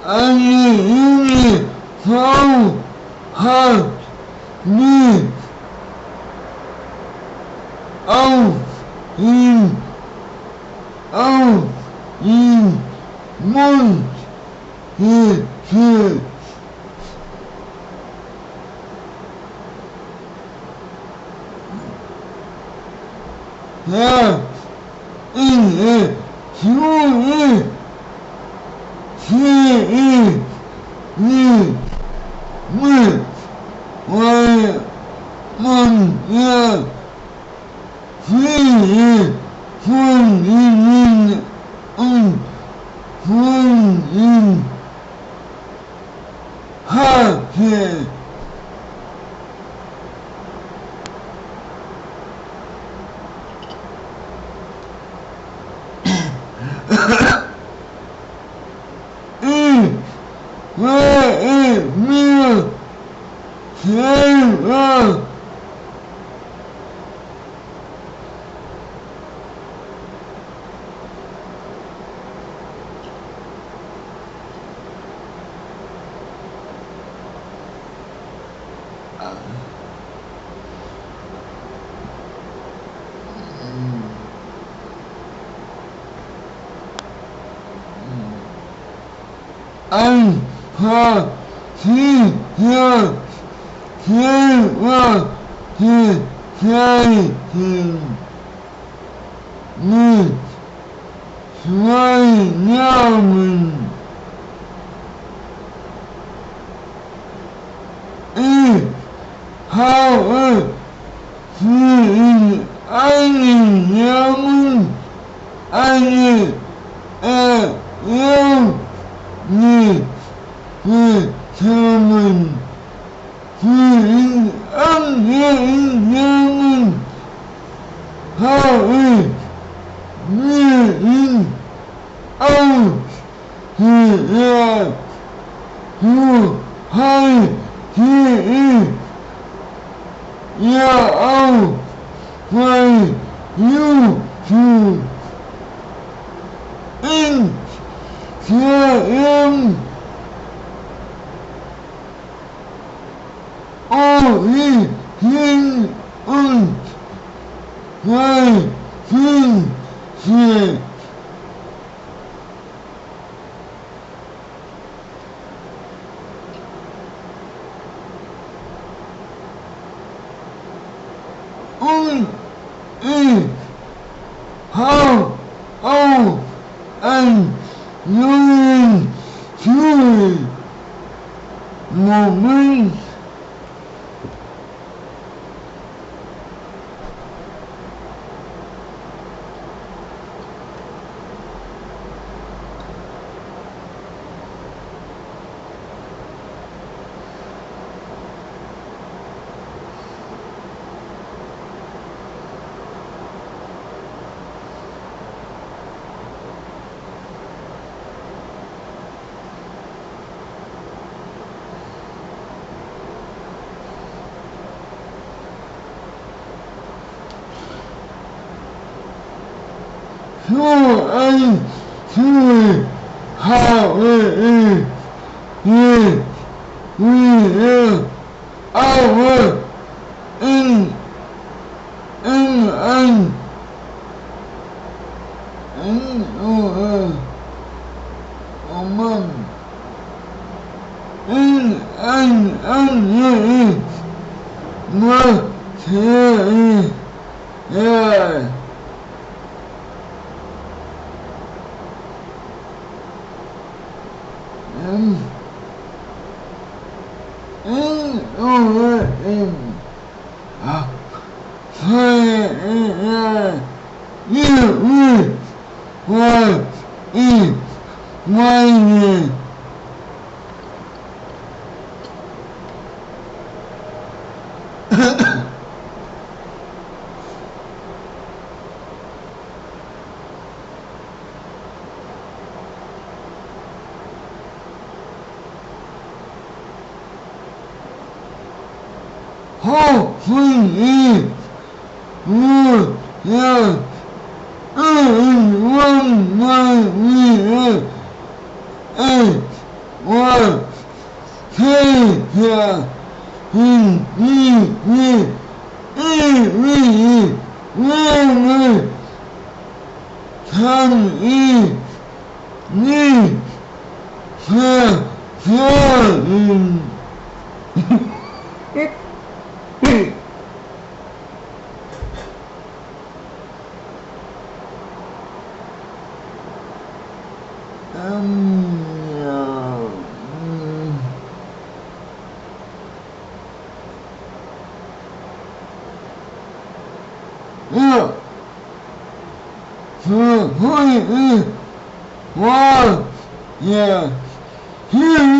Eine junge Frau hat mich auf den Mund geküsst. Ja, in der Schule sehe ich nicht mit, weil man ja viele von ihnen und von ihnen hatte. Weil ich mir selber einfach sicher selber gezeichnet mit 2 Namen. Ich habe für den einen Namen eine Erlaubnis bekommen. Für den anderen Namen habe ich mir ihn ausgehört. So halte ich ja auch bei YouTube. Insgesamt Origin und Versteht. Und ich habe auch einen neuen Stuhl. Moment. So ein Stuhl habe ich jetzt wieder, aber in ein oh Mann, in ein anderes Material. Ihr wisst, was ich meine. Hoffentlich wird das irgendwann mal wieder etwas kälter in diese ewige Wärme kann ich nicht vertragen. Ja, für heute war ja hier